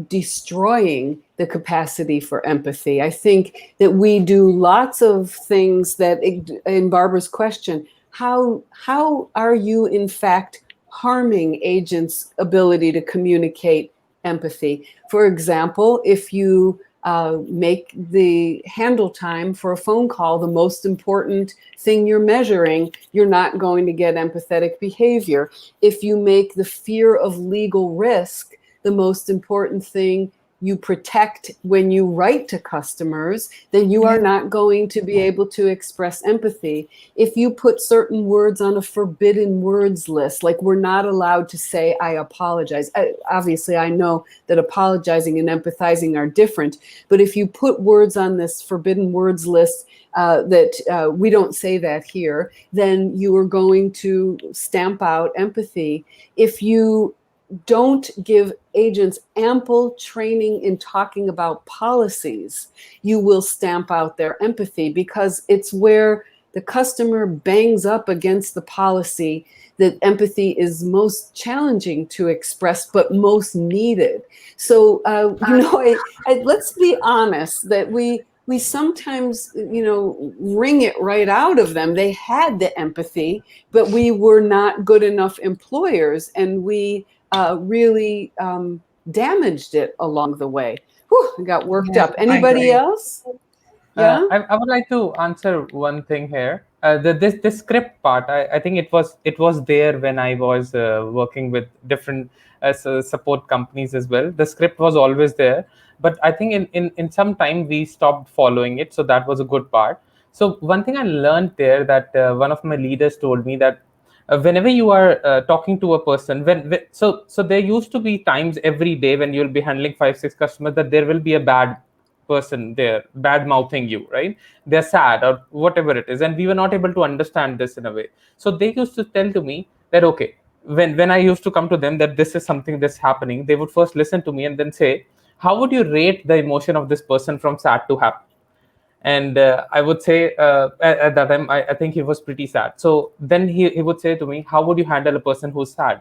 destroying the capacity for empathy. I think that we do lots of things that, in Barbara's question, how are you in fact harming agents' ability to communicate empathy? For example, if you make the handle time for a phone call the most important thing you're measuring, you're not going to get empathetic behavior. If you make the fear of legal risk the most important thing you protect when you write to customers, then you are not going to be able to express empathy. If you put certain words on a forbidden words list, like we're not allowed to say, I apologize. Obviously, I know that apologizing and empathizing are different, but if you put words on this forbidden words list that we don't say that here, then you are going to stamp out empathy. If you don't give agents ample training in talking about policies, you will stamp out their empathy, because it's where the customer bangs up against the policy that empathy is most challenging to express, but most needed. So, let's be honest that we we sometimes, wring it right out of them. They had the empathy, but we were not good enough employers, and we really damaged it along the way. Whew, I got worked up. Anybody else? Yeah. I would like to answer one thing here. This script part, I think it was there when I was working with different support companies as well. The script was always there, but I think in some time we stopped following it. So that was a good part. So one thing I learned there, that one of my leaders told me that whenever you are talking to a person, so there used to be times every day when you'll be handling 5-6 customers that there will be a bad person there bad mouthing you, right? They're sad or whatever it is, and we were not able to understand this in a way. So they used to tell to me that, okay, when I used to come to them that this is something that's happening, they would first listen to me and then say, how would you rate the emotion of this person from sad to happy? And I would say at that time I think he was pretty sad. So then he would say to me, how would you handle a person who's sad?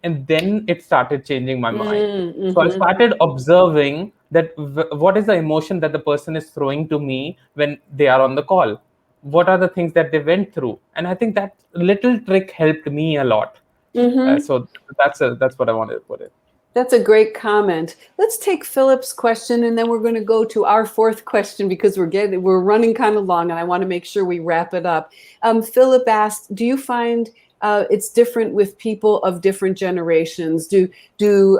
And then it started changing my mind. So I started observing that what is the emotion that the person is throwing to me when they are on the call. What are the things that they went through? And I think that little trick helped me a lot. So that's what I wanted to put in. That's a great comment. Let's take Philip's question, and then we're going to go to our fourth question, because we're running kind of long, and I want to make sure we wrap it up. Philip asked, do you find it's different with people of different generations? Do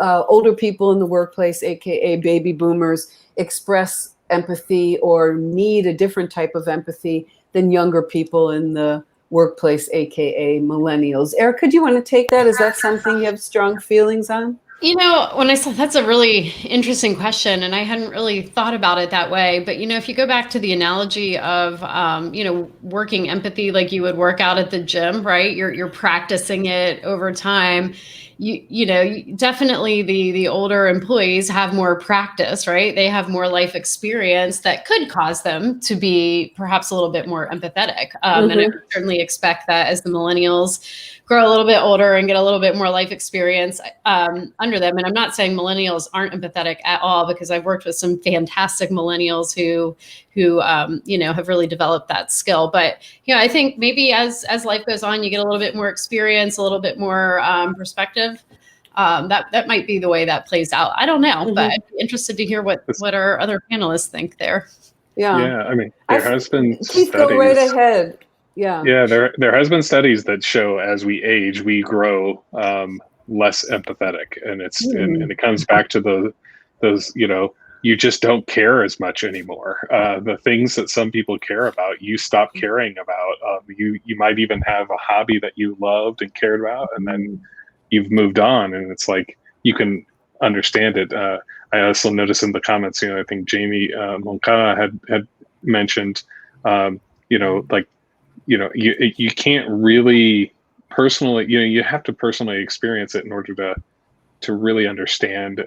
older people in the workplace, aka baby boomers, express empathy or need a different type of empathy than younger people in the workplace, aka millennials? Erica, do you want to take that? Is that something you have strong feelings on? When I said that's a really interesting question, and I hadn't really thought about it that way. But, if you go back to the analogy of, working empathy like you would work out at the gym, right? You're practicing it over time. Definitely the older employees have more practice, right? They have more life experience that could cause them to be perhaps a little bit more empathetic. And I would certainly expect that as the millennials grow a little bit older and get a little bit more life experience under them. And I'm not saying millennials aren't empathetic at all, because I've worked with some fantastic millennials who have really developed that skill. But, I think maybe as life goes on, you get a little bit more experience, a little bit more perspective. That might be the way that plays out. I don't know, but I'd be interested to hear what our other panelists think there. Yeah. I mean, there has been Keith, studies. go right ahead. Yeah, there has been studies that show as we age, we grow less empathetic, and and it comes back to those you just don't care as much anymore. The things that some people care about, you stop caring about. You might even have a hobby that you loved and cared about, and then you've moved on, and it's like you can understand it. I also noticed in the comments, I think Jamie Moncada had mentioned, you can't really personally, you have to personally experience it in order to really understand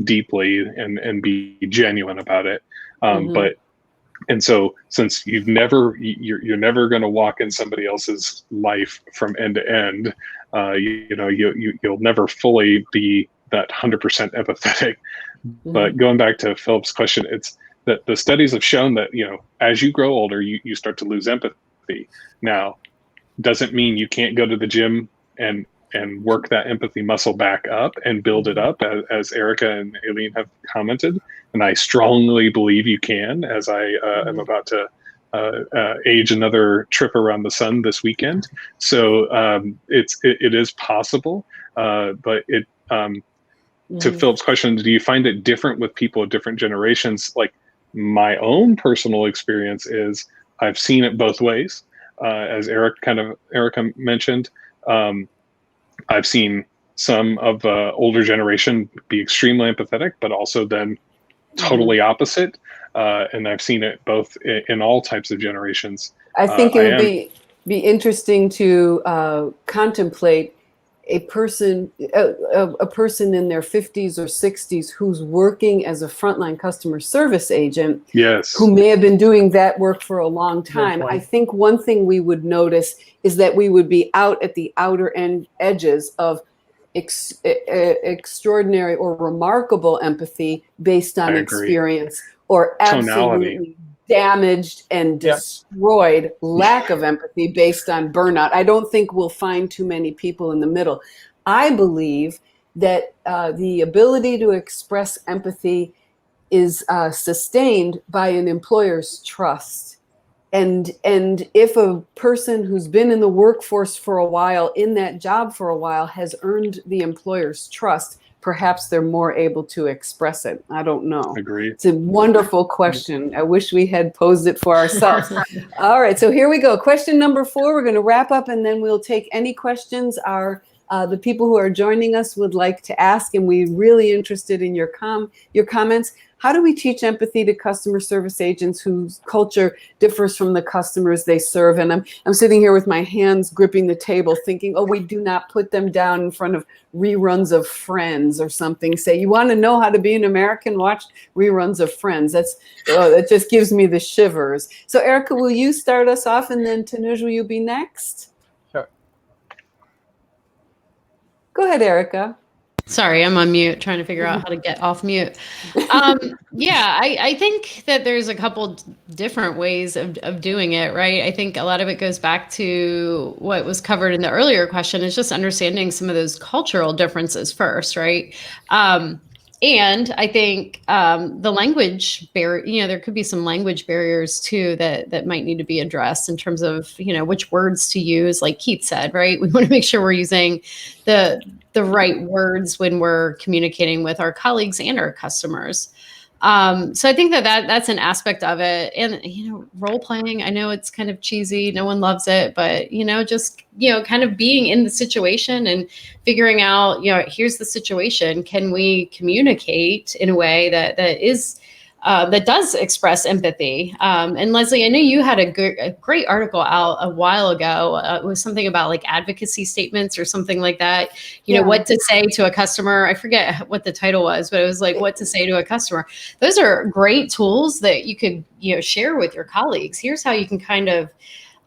deeply and be genuine about it. And so since you're never going to walk in somebody else's life from end to end, you'll never fully be that 100% empathetic. But going back to Philip's question, it's that the studies have shown that, as you grow older, you start to lose empathy. Now, doesn't mean you can't go to the gym and work that empathy muscle back up and build it up, as Erica and Aileen have commented. And I strongly believe you can, as I am about to age another trip around the sun this weekend. So it is possible, but to Philip's question, do you find it different with people of different generations? Like, my own personal experience is I've seen it both ways. As Erica mentioned, I've seen some of the older generation be extremely empathetic, but also then totally opposite. And I've seen it both in all types of generations. I think it would be interesting to contemplate a person in their 50s or 60s who's working as a frontline customer service agent, yes, who may have been doing that work for a long time. I think one thing we would notice is that we would be out at the outer edges of extraordinary or remarkable empathy based on experience, or Tonality. absolutely damaged and destroyed lack of empathy based on burnout. I don't think we'll find too many people in the middle. I believe that the ability to express empathy is sustained by an employer's trust. And if a person who's been in the workforce for a while, in that job for a while, has earned the employer's trust, perhaps they're more able to express it. I don't know. Agree. It's a wonderful question. I wish we had posed it for ourselves. All right, so here we go. Question number 4. We're going to wrap up, and then we'll take any questions the people who are joining us would like to ask, and we're really interested in your comments. How do we teach empathy to customer service agents whose culture differs from the customers they serve? And I'm sitting here with my hands gripping the table thinking, oh, we do not put them down in front of reruns of Friends or something. Say, you want to know how to be an American? Watch reruns of Friends. That just gives me the shivers. So Erica, will you start us off, and then Tanuj, will you be next? Sure. Go ahead, Erica. Sorry, I'm on mute, trying to figure out how to get off mute. I think that there's a couple different ways of doing it, right? I think a lot of it goes back to what was covered in the earlier question, is just understanding some of those cultural differences first, right? And I think the language barrier, there could be some language barriers too that might need to be addressed in terms of, which words to use, like Keith said, right? We want to make sure we're using the right words when we're communicating with our colleagues and our customers. So I think that's an aspect of it. And, role playing, I know it's kind of cheesy. No one loves it, but, just, kind of being in the situation and figuring out, here's the situation. Can we communicate in a way that does express empathy? And Leslie, I know you had a great article out a while ago. It was something about like advocacy statements or something like that. What to say to a customer. I forget what the title was, but it was like what to say to a customer. Those are great tools that you could, share with your colleagues. Here's how you can kind of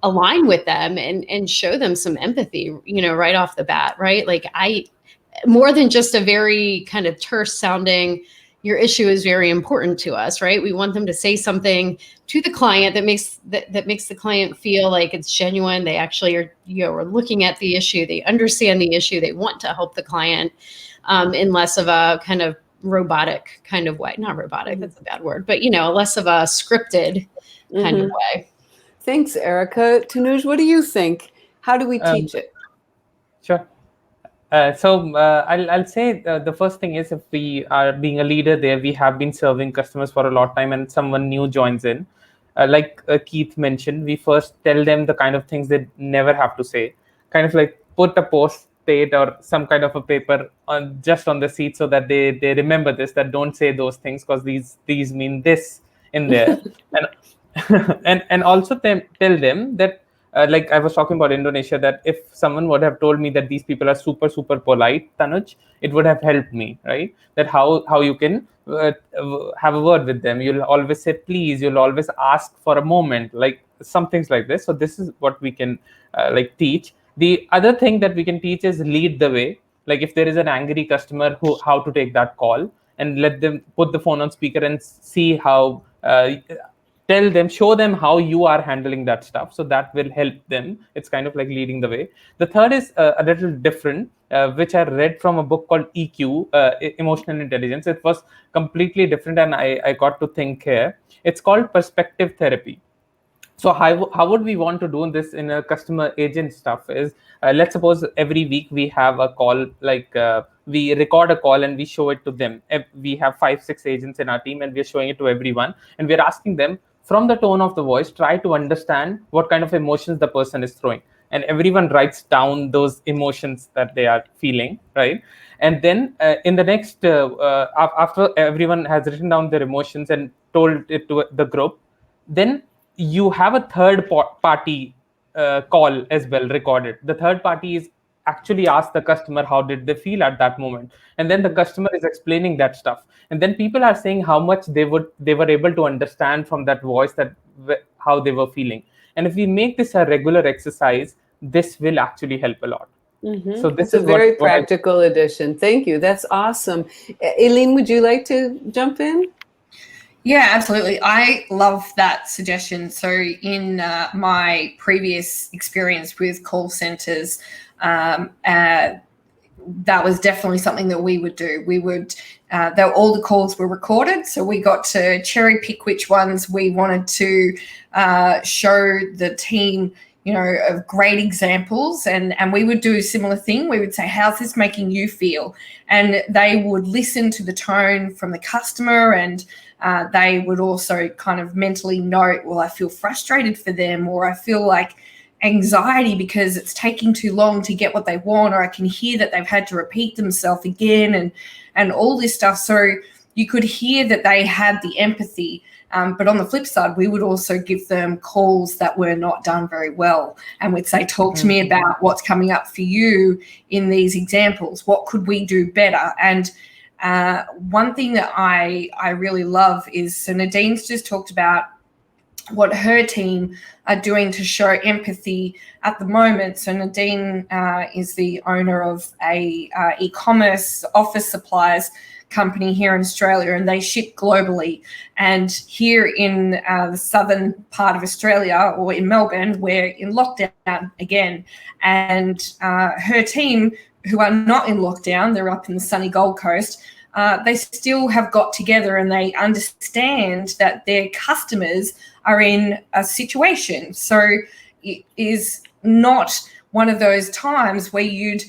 align with them and show them some empathy, right off the bat, right? Like more than just a very kind of terse sounding, your issue is very important to us, right? We want them to say something to the client that makes the client feel like it's genuine. They actually are, looking at the issue. They understand the issue. They want to help the client in less of a kind of robotic kind of way. Not robotic, that's a bad word, but less of a scripted kind of way. Thanks, Erica. Tanuj, what do you think? How do we teach it? Sure. I'll say the first thing is, if we are being a leader there, we have been serving customers for a lot of time and someone new joins in. Like Keith mentioned, we first tell them the kind of things they never have to say. Kind of like put a post-it or some kind of a paper just on the seat so that they remember this, that don't say those things because these mean this in there. and also tell them that, like I was talking about Indonesia, that if someone would have told me that these people are super, super polite, Tanuj, it would have helped me, right? That how you can have a word with them. You'll always say please, you'll always ask for a moment, like some things like this. So this is what we can teach. The other thing that we can teach is lead the way. Like if there is an angry customer, how to take that call and let them put the phone on speaker and see how show them how you are handling that stuff. So that will help them. It's kind of like leading the way. The third is a little different, which I read from a book called EQ, Emotional Intelligence. It was completely different, and I got to think here. It's called perspective therapy. So how would we want to do this in a customer agent stuff is, let's suppose every week we have a call, we record a call and we show it to them. We have 5-6 agents in our team and we're showing it to everyone. And we're asking them, from the tone of the voice, try to understand what kind of emotions the person is throwing. And everyone writes down those emotions that they are feeling, right? And then in the next, after everyone has written down their emotions and told it to the group, then you have a third party call as well recorded. The third party is actually ask the customer how did they feel at that moment, and then the customer is explaining that stuff, and then people are saying how much they were able to understand from that voice that how they were feeling. And if we make this a regular exercise, this will actually help a lot. So this is a very practical addition. Thank you. That's awesome. Aileen, would you like to jump in? Yeah, absolutely. I love that suggestion. So in my previous experience with call centers, that was definitely something that we would do. We would, all the calls were recorded, so we got to cherry pick which ones we wanted to show the team, of great examples, and we would do a similar thing. We would say, how's this making you feel? And they would listen to the tone from the customer, and they would also kind of mentally note, well, I feel frustrated for them, or I feel like anxiety because it's taking too long to get what they want, or I can hear that they've had to repeat themselves again, and all this stuff. So you could hear that they had the empathy. But on the flip side, we would also give them calls that were not done very well. And we'd say, talk to me about what's coming up for you in these examples. What could we do better? And one thing that I really love is, so Nadine's just talked about what her team are doing to show empathy at the moment. So Nadine is the owner of a e-commerce office supplies company here in Australia, and they ship globally. And here in the southern part of Australia, or in Melbourne, we're in lockdown again. And her team, who are not in lockdown, they're up in the sunny Gold Coast, they still have got together, and they understand that their customers are in a situation. So it is not one of those times where you'd,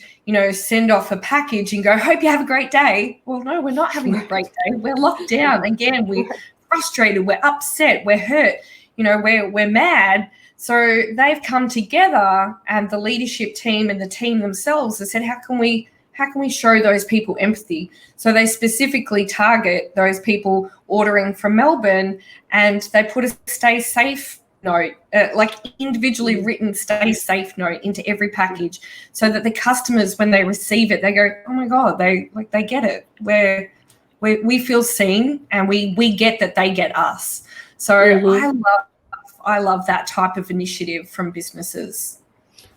send off a package and go, hope you have a great day. Well, no, we're not having a great day. We're locked down. Again, we're frustrated, we're upset, we're hurt, we're mad. So they've come together, and the leadership team and the team themselves have said, how can we show those people empathy? So they specifically target those people ordering from Melbourne, and they put a stay safe note, like individually written stay safe note into every package, so that the customers, when they receive it, they go, oh my God, they get it. We feel seen, and we get that they get us. So I love that type of initiative from businesses.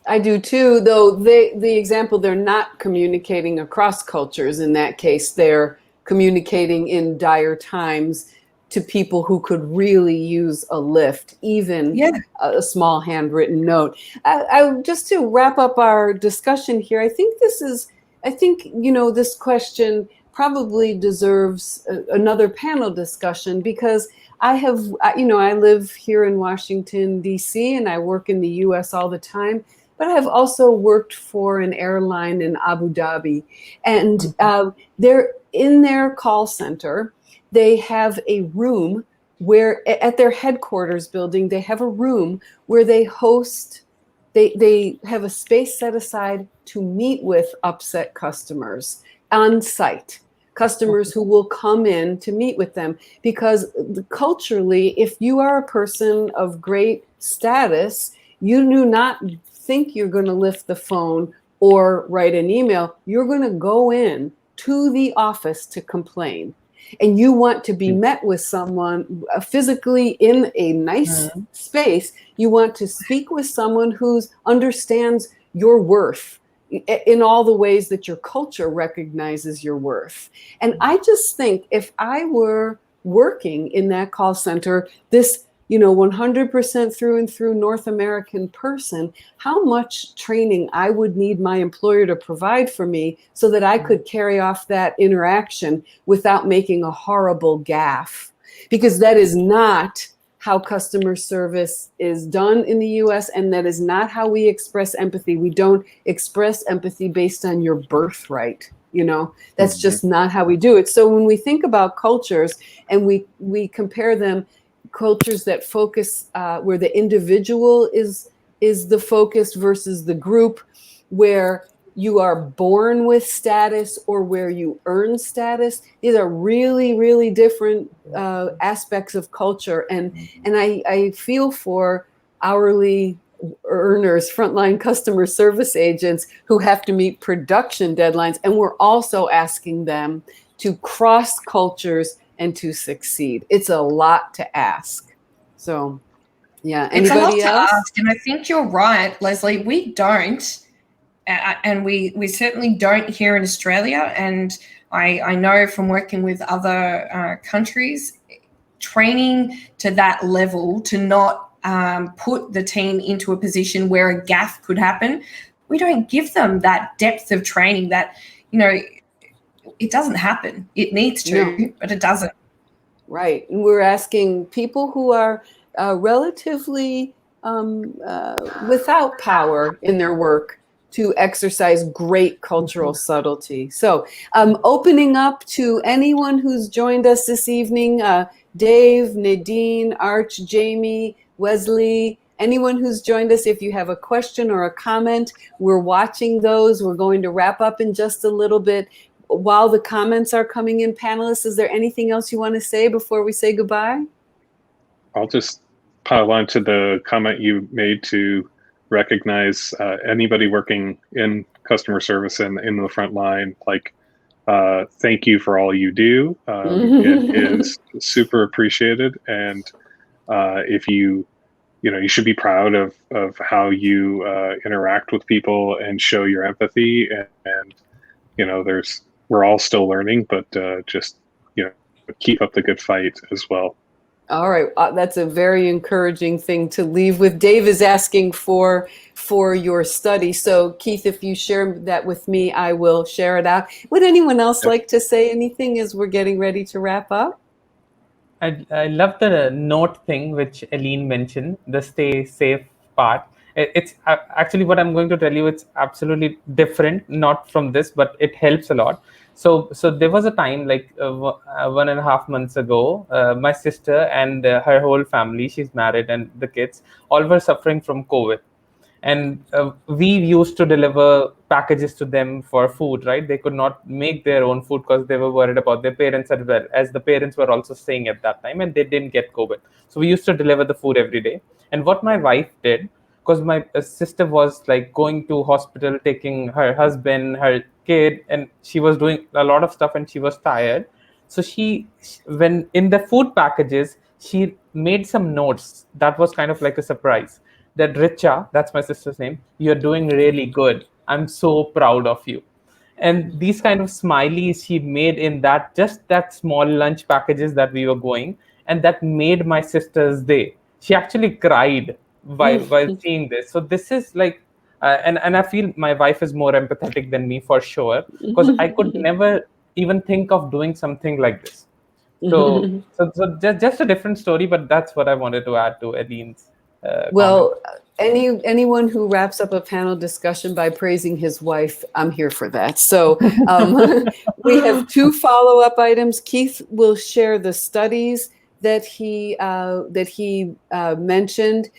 I do too, though the example, they're not communicating across cultures. In that case, they're communicating in dire times to people who could really use a lift, even a small handwritten note. I just to wrap up our discussion here, I think this question probably deserves another panel discussion, because I live here in Washington, D.C., and I work in the U.S. all the time. But I've also worked for an airline in Abu Dhabi, and they're in their call center. They have a room where, at their headquarters building, they have a room where they host. They have a space set aside to meet with upset customers on site. Customers who will come in to meet with them, because culturally, if you are a person of great status, you do not think you're going to lift the phone or write an email. You're going to go in to the office to complain, and you want to be met with someone physically in a nice space. You want to speak with someone who understands your worth in all the ways that your culture recognizes your worth. And I just think, if I were working in that call center, this 100% through and through North American person, how much training I would need my employer to provide for me so that I could carry off that interaction without making a horrible gaffe. Because that is not how customer service is done in the US, and that is not how we express empathy. We don't express empathy based on your birthright. That's just not how we do it. So when we think about cultures and we compare them, cultures that focus where the individual is the focus versus the group, where you are born with status or where you earn status, these are really, really different aspects of culture. And I feel for hourly earners, frontline customer service agents who have to meet production deadlines, and we're also asking them to cross cultures and to succeed. It's a lot to ask. So, yeah. Anybody it's a lot else? To ask, and I think you're right, Leslie. We don't, and we certainly don't here in Australia. And I know from working with other countries, training to that level to not put the team into a position where a gaffe could happen. We don't give them that depth of training that, it doesn't happen. It needs to, but it doesn't. Right. And we're asking people who are relatively without power in their work to exercise great cultural subtlety. So opening up to anyone who's joined us this evening, Dave, Nadine, Arch, Jamie, Wesley, anyone who's joined us, if you have a question or a comment, we're watching those. We're going to wrap up in just a little bit. While the comments are coming in, panelists, is there anything else you want to say before we say goodbye? I'll just pile on to the comment you made to recognize anybody working in customer service and in the front line. Like, thank you for all you do. It is super appreciated, and if you should be proud of how you interact with people and show your empathy. And we're all still learning, but just keep up the good fight as well. All right, that's a very encouraging thing to leave with. Dave is asking for your study. So Keith, if you share that with me, I will share it out. Would anyone else like to say anything as we're getting ready to wrap up? I love the note thing which Aileen mentioned, the stay safe part. It's actually what I'm going to tell you. It's absolutely different, not from this, but it helps a lot. So there was a time like 1.5 months ago, my sister and her whole family, she's married, and the kids all were suffering from COVID. And we used to deliver packages to them for food, right? They could not make their own food because they were worried about their parents as well, as the parents were also staying at that time, and they didn't get COVID. So we used to deliver the food every day. And what my wife did, because my sister was like going to hospital, taking her husband, her kid, and she was doing a lot of stuff and she was tired. So when in the food packages, she made some notes. That was kind of like a surprise. That Richa, that's my sister's name, you're doing really good. I'm so proud of you. And these kind of smileys she made in just that small lunch packages that we were going, and that made my sister's day. She actually cried while seeing this. So this is like, and I feel my wife is more empathetic than me for sure, because I could never even think of doing something like this. So just a different story, but that's what I wanted to add to Aileen's. Well, anyone who wraps up a panel discussion by praising his wife, I'm here for that. So we have 2 follow-up items. Keith will share the studies that he mentioned.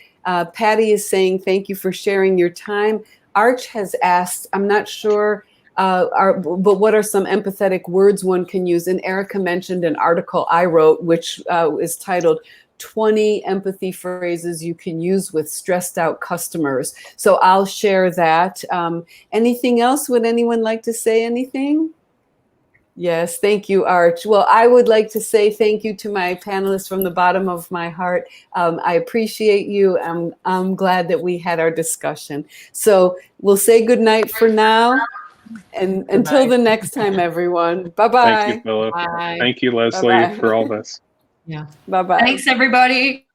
Patty is saying, thank you for sharing your time. Arch has asked, I'm not sure, but what are some empathetic words one can use? And Erica mentioned an article I wrote, which is titled 20 empathy phrases you can use with stressed out customers. So I'll share that. Anything else? Would anyone like to say anything? Yes, thank you, Arch. Well, I would like to say thank you to my panelists from the bottom of my heart. I appreciate you. I'm glad that we had our discussion. So we'll say good night for now. And until the next time, everyone. Bye-bye. Thank you, Philip. Bye. Thank you, Leslie, Bye-bye. for all this. Yeah. Bye-bye. Thanks, everybody.